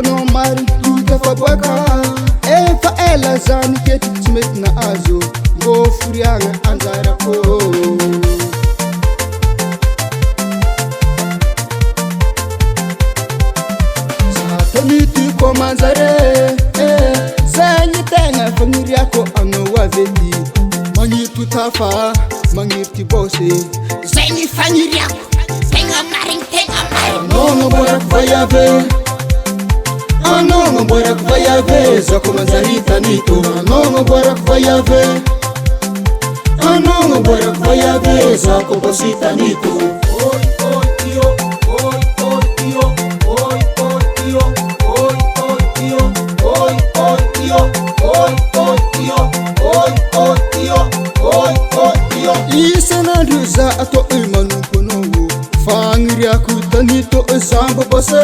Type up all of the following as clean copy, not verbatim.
Fanao mariny tota fa boaka efa ela zany kety tsy mety nahazo mbô foriagna anjarako Mitiko manjare Zagny tegna fagniriako aminao avety Magniriko tafa, magniriko bose Zagny fagniriako tegna marigny tegna marigny Anao namboarako vaiave Anao namboarako vaiave Zako manjary tanito Anao namboarako vaiave Anao namboarako vaiave Zako bosy tanito Oi, oi, tio, oi, oi, tio, oi, oi, tio Oi, oi, tio, oi, oi, tio, oi, oi, tio, oi, oi, tio, oi, oi, tio Isan'andro za atao manompo anao Fagniriako tanito zambo bose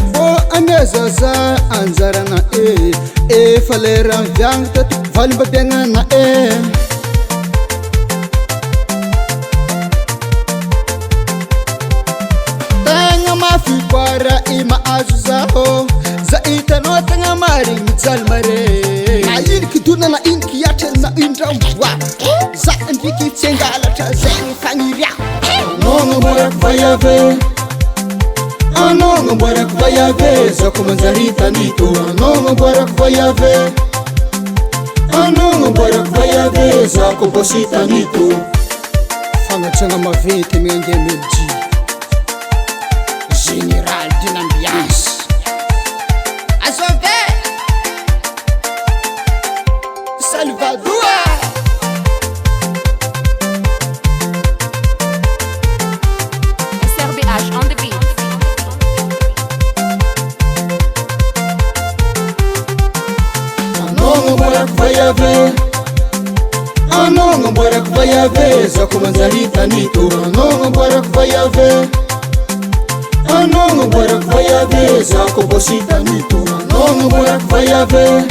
Mbô ameza za anjarana Efa lera viagna tato valim-babiagnana Tegna mafiboara mahazo zaho Za hitanao tegna marigny mijaly mare Na iniky dona na iniky hiatra na indramboa Za ndriky tsy angalatra zegny fagniriako Anao namboarako vaiave Anao namboarako vaiave Zako manjary tanito Anao namboarako vaiave Anao namboarako vaiave Zako bosy tanito Fagnatragna maventy miange melody Général d'une ambiance Azové Salvador SRBH on the beat Anao namboarako vaiave Anao namboarako vaiave Zako manjary tanito Anao namboarako vaiave Anao namboarako vaiave Zako bosy tanito Anao namboarako vaiave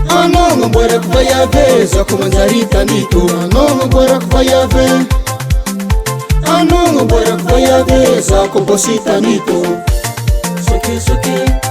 Anao namboarako vaiave Zako manjary tanito Anao namboarako vaiave Anao namboarako vaiave Zako bosy tanito Soke soke